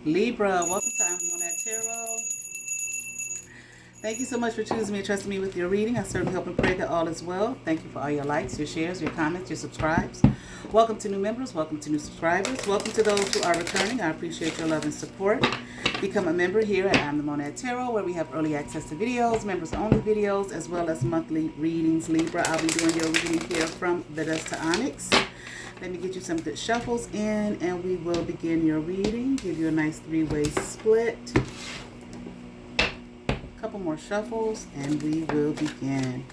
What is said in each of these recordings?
Libra, welcome to I'm on that Tarot. Thank you so much for choosing me and trusting me with your reading. I certainly hope and pray that all is well. Thank you for all your likes, your shares, your comments, your subscribes. Welcome to new members. Welcome to new subscribers. Welcome to those who are returning. I appreciate your love and support. Become a member here at I'm the Monad Tarot, where we have early access to videos, members-only videos, as well as monthly readings. Libra, I'll be doing your reading here from the Dust to Onyx. Let me get you some good shuffles in, and we will begin your reading. Give you a nice three-way split. Couple more shuffles and we will begin.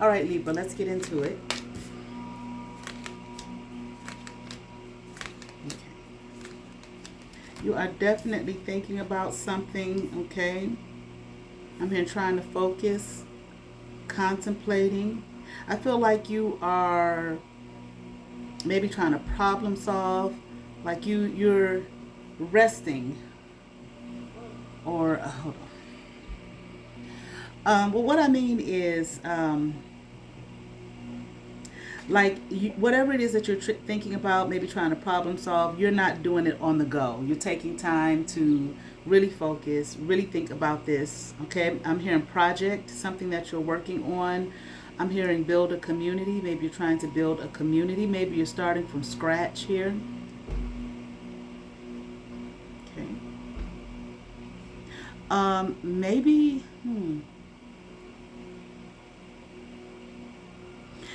All right, Libra, let's get into it. Okay. You are definitely thinking about something, okay? I'm here trying to focus, contemplating. I feel like you are maybe trying to problem solve, like you're resting, or hold on. Well, what I mean is, like whatever it is that you're thinking about, maybe trying to problem solve, you're not doing it on the go. You're taking time to really focus, really think about this. Okay, I'm hearing project, something that you're working on. I'm hearing build a community. Maybe you're trying to build a community. Maybe you're starting from scratch here. Okay. Maybe,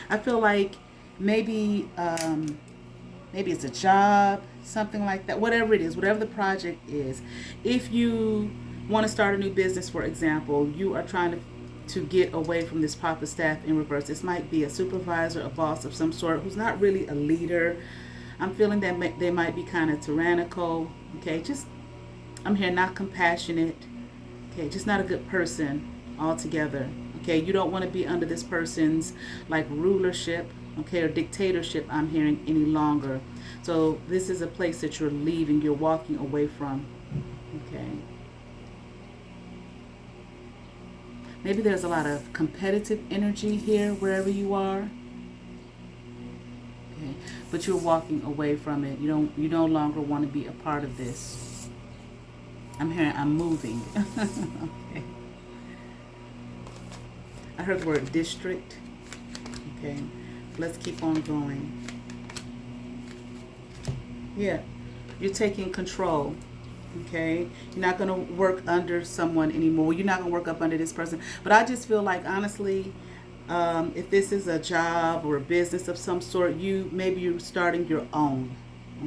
I feel like maybe maybe it's a job, something like that. Whatever it is, whatever the project is. If you want to start a new business, for example, you are trying to get away from this papa staff in reverse. This might be a supervisor, a boss of some sort who's not really a leader. I'm feeling that they might be kind of tyrannical. Okay, just I'm here not compassionate. Okay, just not a good person altogether. Okay, you don't want to be under this person's like rulership, okay, or dictatorship, I'm hearing, any longer. So this is a place that you're leaving, you're walking away from. Okay. Maybe there's a lot of competitive energy here wherever you are. Okay. But you're walking away from it. You no longer want to be a part of this. I'm hearing I'm moving. Okay. I heard the word district. Okay. Let's keep on going. Yeah. You're taking control. Okay. You're not going to work under someone anymore. You're not going to work up under this person. But I just feel like, honestly, if this is a job or a business of some sort, maybe you're starting your own.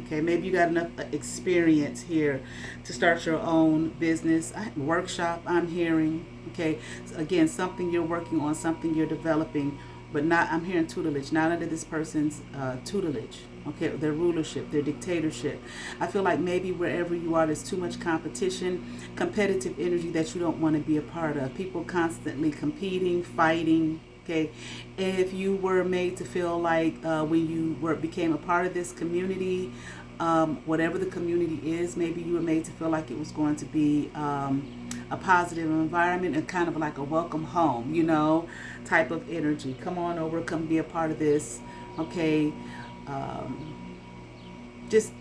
Okay, maybe you got enough experience here to start your own business, workshop, I'm hearing. Okay, again, something you're working on, something you're developing, but not, I'm hearing tutelage, not under this person's tutelage. Okay, their rulership, their dictatorship. I feel like maybe wherever you are, there's too much competition, competitive energy that you don't want to be a part of. People constantly competing, fighting. Okay, if you were made to feel like when you became a part of this community, whatever the community is, maybe you were made to feel like it was going to be a positive environment and kind of like a welcome home, type of energy. Come on over, come be a part of this. Okay, just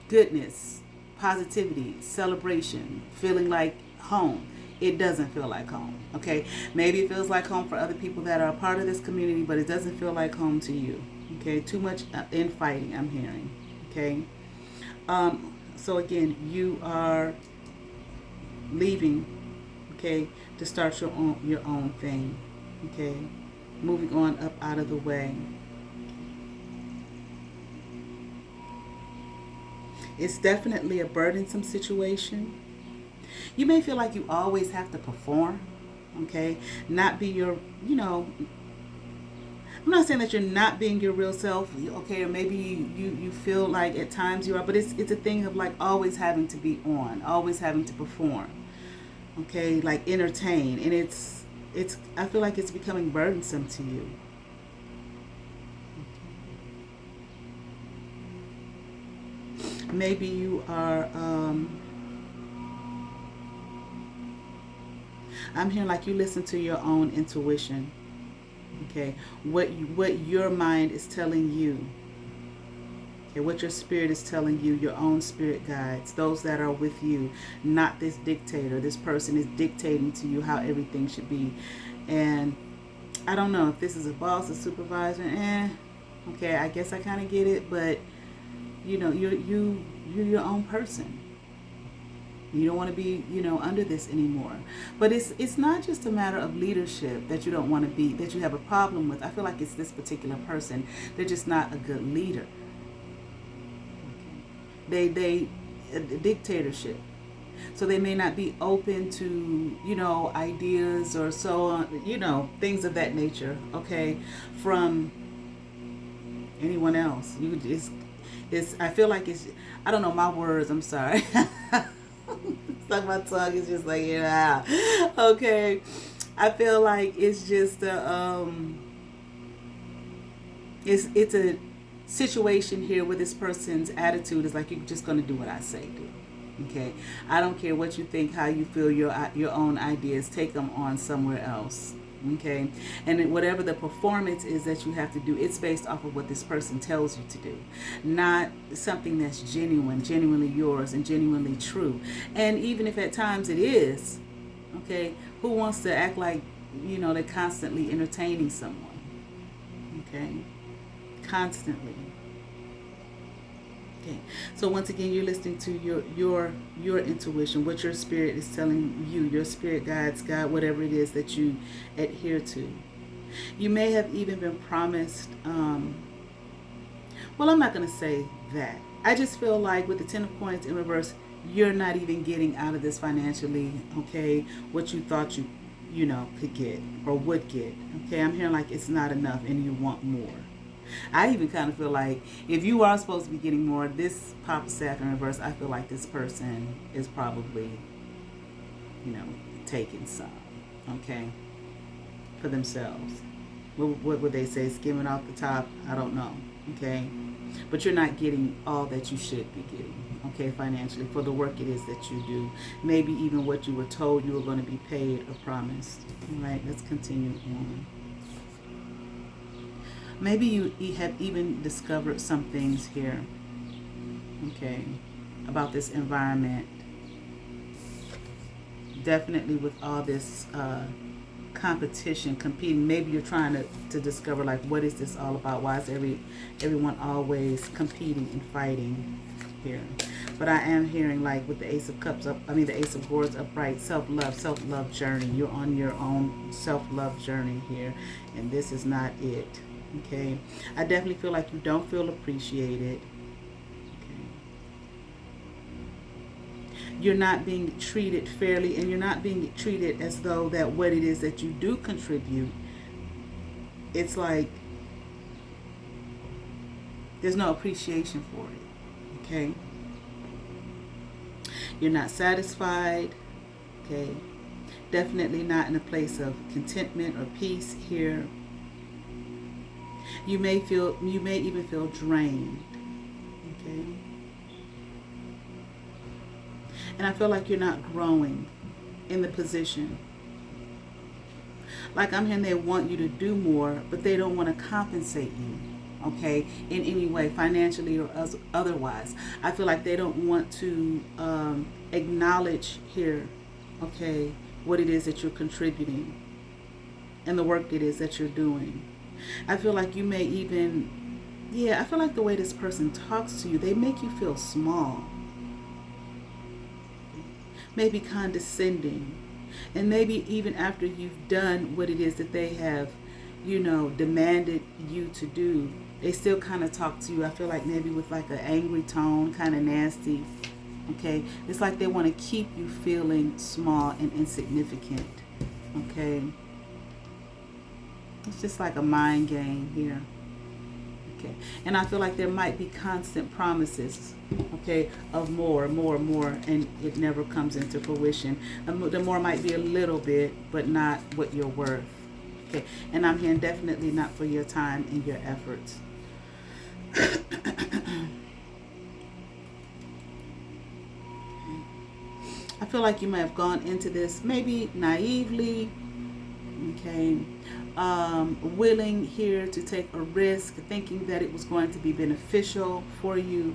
goodness, positivity, celebration, feeling like home. It doesn't feel like home. Okay, maybe it feels like home for other people that are a part of this community, but it doesn't feel like home to you. Okay, too much infighting, I'm hearing. Okay, so again, you are leaving, okay, to start your own thing. Okay, moving on up out of the way. It's definitely a burdensome situation. You may feel like you always have to perform, okay? Not be your, I'm not saying that you're not being your real self, okay? Or maybe you feel like at times you are, but it's a thing of like always having to be on, always having to perform, okay? Like entertain, and it's I feel like it's becoming burdensome to you. Maybe you are I'm hearing like you listen to your own intuition. Okay, what your mind is telling you. Okay, what your spirit is telling you, your own spirit guides, those that are with you, not this dictator. This person is dictating to you how everything should be. And I don't know if this is a boss, a supervisor. Okay, I guess I kind of get it, but you're your own person. You don't want to be, under this anymore. But it's not just a matter of leadership that you don't want to be, that you have a problem with. I feel like it's this particular person. They're just not a good leader. They dictatorship. So they may not be open to, ideas or so on, things of that nature, okay, from anyone else. I feel like I don't know my words, I'm sorry. It's like my tongue is just like, okay. I feel like it's just it's a situation here where this person's attitude is like, you're just going to do what I say do. Okay, I don't care what you think, how you feel, your own ideas, take them on somewhere else. Okay, and whatever the performance is that you have to do, it's based off of what this person tells you to do, not something that's genuinely yours and genuinely true. And even if at times it is, okay, who wants to act like they're constantly entertaining someone? Okay, constantly. Okay, so once again, you're listening to your intuition, what your spirit is telling you, your spirit guides, God, whatever it is that you adhere to. You may have even been promised, well, I'm not going to say that. I just feel like with the 10 of Coins in reverse, you're not even getting out of this financially, okay, what you thought you could get or would get. Okay, I'm hearing like it's not enough and you want more. I even kind of feel like if you are supposed to be getting more, this Papa Staff in reverse, I feel like this person is probably, taking some, okay, for themselves. What would they say? Skimming off the top? I don't know, okay? But you're not getting all that you should be getting, okay, financially, for the work it is that you do. Maybe even what you were told you were going to be paid or promised. All right, let's continue on. Maybe you have even discovered some things here, okay, about this environment. Definitely with all this competition, competing. Maybe you're trying to discover, like, what is this all about? Why is everyone always competing and fighting here? But I am hearing, like, with the Ace of Cups the Ace of Swords upright, self-love journey. You're on your own self-love journey here, and this is not it. Okay, I definitely feel like you don't feel appreciated. Okay. You're not being treated fairly, and you're not being treated as though that what it is that you do contribute, it's like there's no appreciation for it. Okay, you're not satisfied. Okay, definitely not in a place of contentment or peace here. You may even feel drained, okay? And I feel like you're not growing in the position. Like I'm hearing they want you to do more, but they don't want to compensate you, okay, in any way, financially or otherwise. I feel like they don't want to acknowledge here, okay, what it is that you're contributing and the work it is that you're doing. I feel like you may even, I feel like the way this person talks to you, they make you feel small, maybe condescending, and maybe even after you've done what it is that they have, demanded you to do, they still kind of talk to you, I feel like maybe with like an angry tone, kind of nasty, okay? It's like they want to keep you feeling small and insignificant, okay? It's just like a mind game here. Okay. And I feel like there might be constant promises, okay, of more, and it never comes into fruition. The more might be a little bit, but not what you're worth. Okay. And I'm hearing definitely not for your time and your efforts. I feel like you may have gone into this maybe naively, okay, willing here to take a risk, thinking that it was going to be beneficial for you.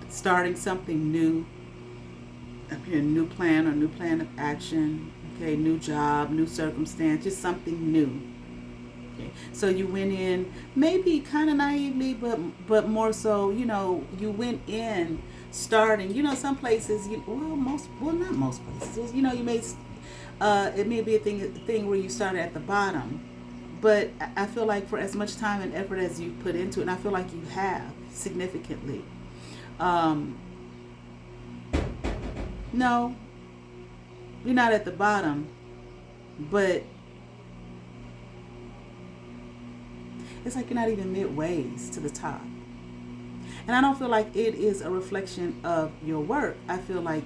Starting something new, up here, new plan or new plan of action, okay, new job, new circumstance, just something new. Okay. So you went in maybe kind of naively, but more so, you know, you went in starting, you know, some places, not most places, you know, you may, it may be a thing where you started at the bottom, but I feel like for as much time and effort as you put into it, and I feel like you have significantly, no, you're not at the bottom, but it's like you're not even midways to the top. And I don't feel like it is a reflection of your work. I feel like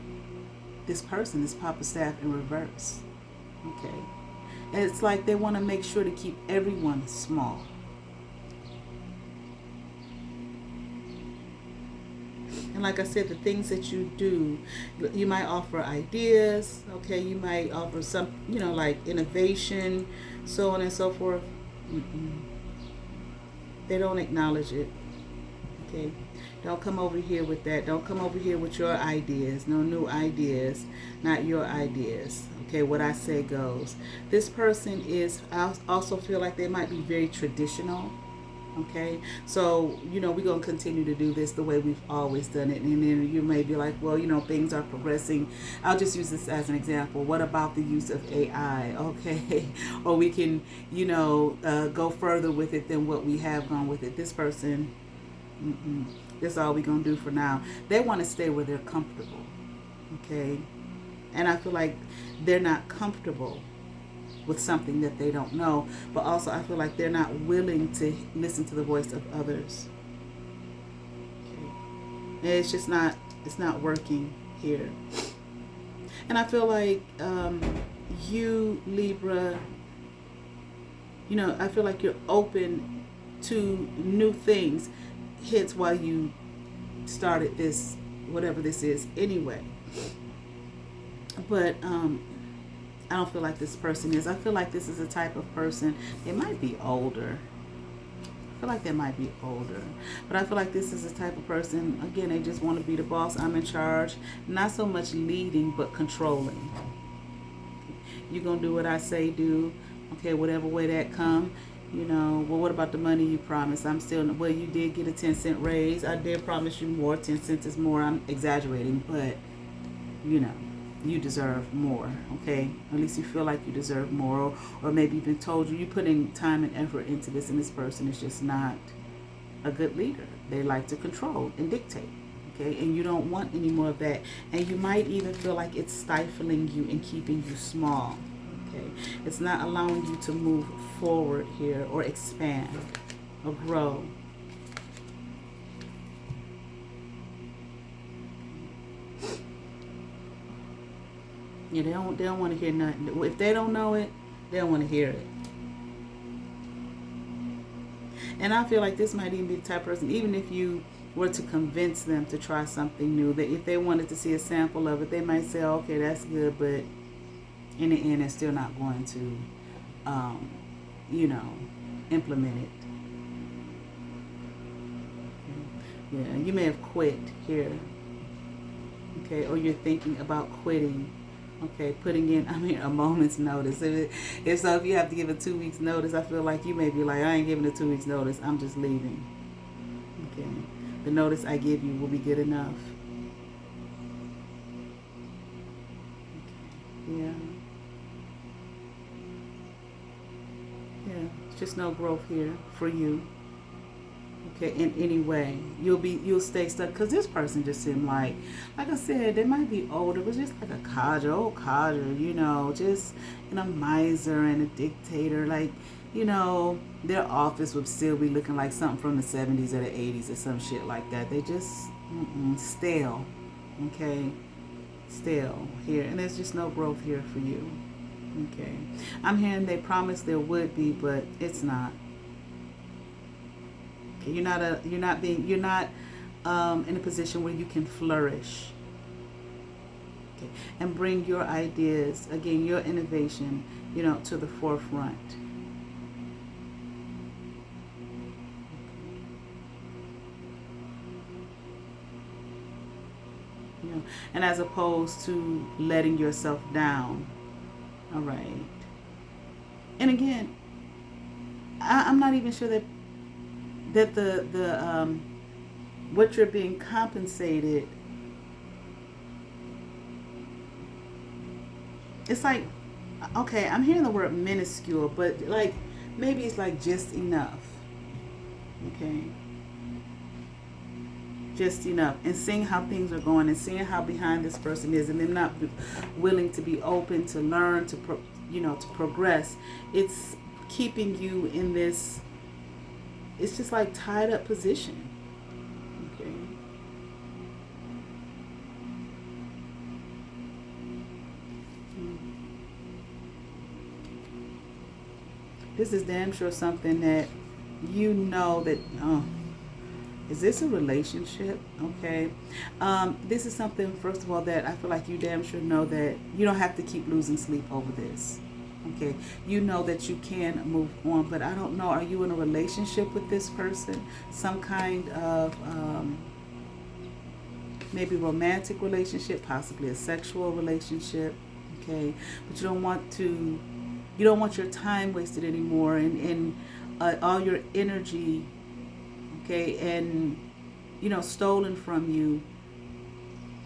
this person is Papa Staff in reverse. Okay. And it's like they want to make sure to keep everyone small. And like I said, the things that you do, you might offer ideas, okay, you might offer some, you know, like innovation, so on and so forth. They don't acknowledge it, okay? Don't come over here with that. Don't come over here with your ideas. No new ideas, not your ideas, okay? What I say goes. This person is, I also feel like they might be very traditional. Okay, so, you know, we're going to continue to do this the way we've always done it. And then you may be like, well, you know, things are progressing. I'll just use this as an example. What about the use of AI? Okay, or we can, you know, go further with it than what we have gone with it. This person, that's all we're going to do for now. They want to stay where they're comfortable. Okay, and I feel like they're not comfortable with something that they don't know, but also I feel like they're not willing to listen to the voice of others. Okay. And it's just not, it's not working here. And I feel like you, Libra, you know, I feel like you're open to new things, hence why you started this, whatever this is anyway. But I don't feel like this person is. I feel like this is a type of person. They might be older. I feel like they might be older. But I feel like this is a type of person, again, they just want to be the boss. I'm in charge. Not so much leading, but controlling. You're going to do what I say do. Okay, whatever way that come. You know, well, what about the money you promised? I'm still, well, you did get a 10-cent raise. I did promise you more. 10 cents is more. I'm exaggerating, but, you know, you deserve more, okay? At least you feel like you deserve more, or maybe even told you, you're putting time and effort into this, and this person is just not a good leader. They like to control and dictate, okay? And you don't want any more of that. And you might even feel like it's stifling you and keeping you small, okay? It's not allowing you to move forward here or expand or grow. Yeah, they don't want to hear nothing. If they don't know it, they don't want to hear it. And I feel like this might even be the type of person, even if you were to convince them to try something new, that if they wanted to see a sample of it, they might say, okay, that's good, but in the end, they're still not going to, you know, implement it. Yeah, you may have quit here, okay, or you're thinking about quitting. Okay, putting in, a moment's notice. If you have to give a 2 weeks notice, I feel like you may be like, I ain't giving a 2 weeks notice. I'm just leaving. Okay, the notice I give you will be good enough. Okay. Yeah, it's just no growth here for you. Okay, in any way, you'll stay stuck, because this person just seemed like I said, they might be older, but just like a old codger, you know, just a miser and a dictator. Like, you know, their office would still be looking like something from the 70s or the 80s or some shit like that. They just stale, okay, stale here, and there's just no growth here for you. Okay, I'm hearing they promised there would be, but it's not. You're not in a position where you can flourish. Okay. And bring your ideas, again, your innovation, to the forefront. And as opposed to letting yourself down. All right. And again, I'm not even sure that the what you're being compensated. It's like, okay, I'm hearing the word minuscule, but like maybe it's like just enough. Okay. Just enough, and seeing how things are going, and seeing how behind this person is, and them not willing to be open to learn, to progress. It's keeping you in this, it's just like tied up position. Okay. This is damn sure something that that, is this a relationship? Okay. This is something, first of all, that I feel like you damn sure know that you don't have to keep losing sleep over this. Okay. You know that you can move on, but I don't know. Are you in a relationship with this person? Some kind of maybe romantic relationship, possibly a sexual relationship. Okay. But you don't want your time wasted anymore, and all your energy, okay, and stolen from you.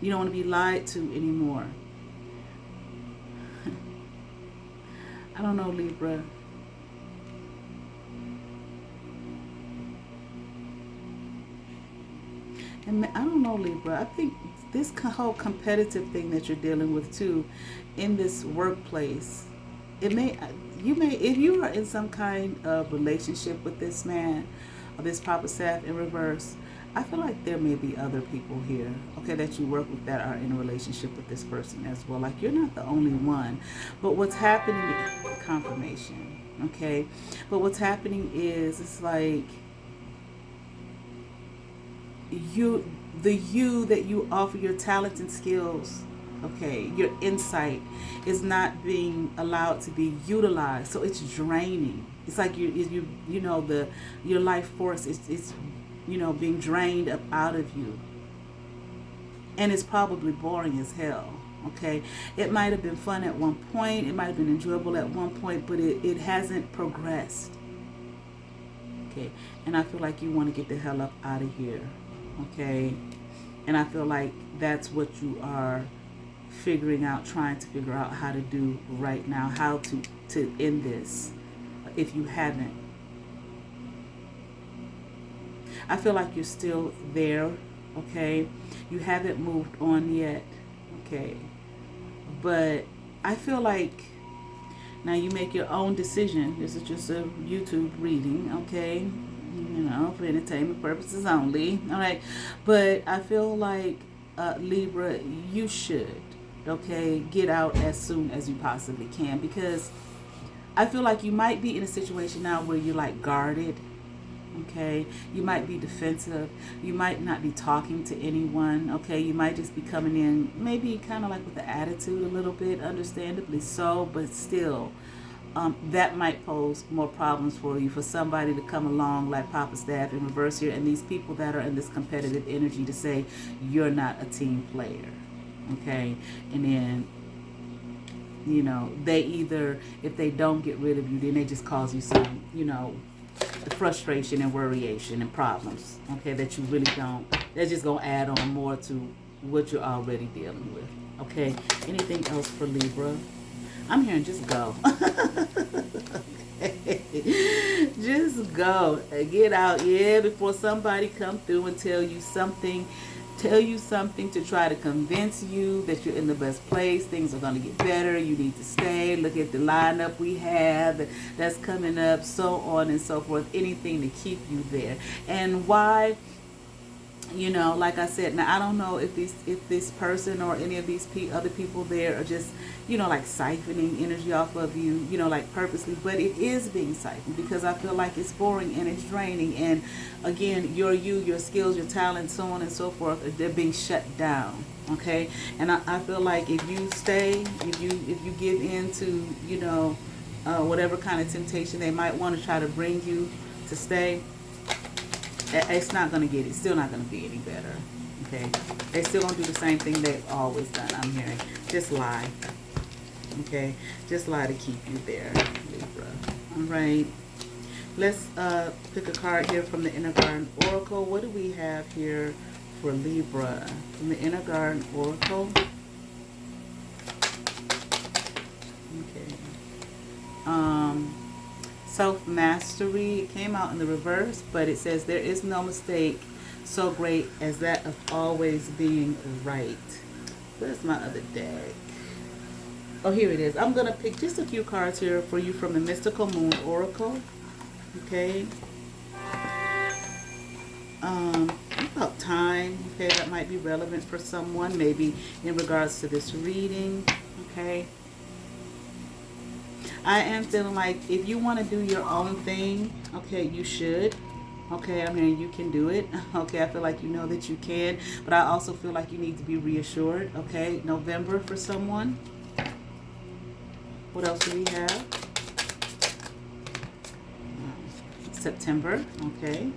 You don't want to be lied to anymore. I don't know, Libra. And I don't know, Libra. I think this whole competitive thing that you're dealing with too in this workplace, if you are in some kind of relationship with this man, or this Papa Seth in reverse, I feel like there may be other people here, okay, that you work with that are in a relationship with this person as well. Like, you're not the only one. But what's happening is confirmation, okay? But what's happening is, it's like the you that you offer, your talents and skills, okay, your insight is not being allowed to be utilized. So it's draining. It's like your life force is being drained up out of you. And it's probably boring as hell. Okay. It might have been fun at one point. It might have been enjoyable at one point, but it hasn't progressed. Okay. And I feel like you want to get the hell up out of here. Okay. And I feel like that's what you are trying to figure out how to do right now, how to end this, if you haven't. I feel like you're still there, okay? You haven't moved on yet, okay? But I feel like now you make your own decision. This is just a YouTube reading, okay? For entertainment purposes only, all right? But I feel like, Libra, you should, okay, get out as soon as you possibly can, because I feel like you might be in a situation now where you're like guarded. Okay, you might be defensive. You might not be talking to anyone. Okay, you might just be coming in maybe kind of like with the attitude a little bit, understandably so, but still, that might pose more problems for you, for somebody to come along like Papa Staff in reverse here, and these people that are in this competitive energy to say you're not a team player. Okay, and then they either, if they don't get rid of you, then they just cause you some frustration and worryation and problems, okay, that you really don't, they're just going to add on more to what you're already dealing with, okay? Anything else for Libra? I'm hearing just go. Just go. Get out, before somebody come through and tell you something to try to convince you that you're in the best place, things are going to get better, you need to stay, look at the lineup we have that's coming up, so on and so forth, anything to keep you there. And why You know, like I said, now I don't know if this person or any of these other people there are just, you know, like siphoning energy off of you, you know, like purposely, but it is being siphoned because I feel like it's boring and it's draining. And again, your skills, your talents, so on and so forth, they're being shut down. Okay, and I feel like if you stay, if you give in to, you know, whatever kind of temptation they might want to try to bring you to stay, it's not going to get, it's still not going to be any better. Okay, they still going to do the same thing they've always done. I'm hearing just lie. Okay, just lie to keep you there, Libra. All right, let's pick a card here from the Inner Garden Oracle. What do we have here for Libra from the Inner Garden Oracle? Okay. Self-mastery. It came out in the reverse, but it says there is no mistake so great as that of always being right. Where's my other deck? Oh, here it is. I'm going to pick just a few cards here for you from the Mystical Moon Oracle. Okay. About time. Okay, that might be relevant for someone, maybe in regards to this reading. Okay. I am feeling like if you want to do your own thing, okay, you should. Okay, I mean, you can do it. Okay, I feel like you know that you can, but I also feel like you need to be reassured. Okay, November for someone. What else do we have? September. Okay.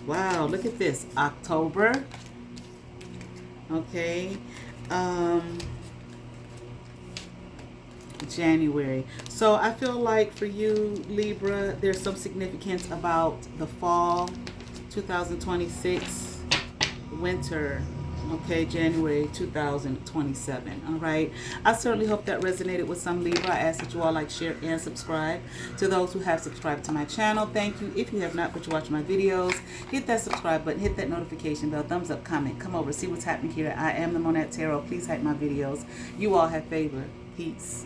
Wow, look at this. October. Okay. January. So I feel like for you, Libra, there's some significance about the fall 2026, winter, okay, January 2027. All right, I certainly hope that resonated with some Libra. I ask that you all like, share, and subscribe. To those who have subscribed to my channel, thank you. If you have not, but you watch my videos, hit that subscribe button, hit that notification bell, thumbs up, comment, come over, see what's happening here. I am the Monette Tarot. Please hype my videos. You all have favor. Peace.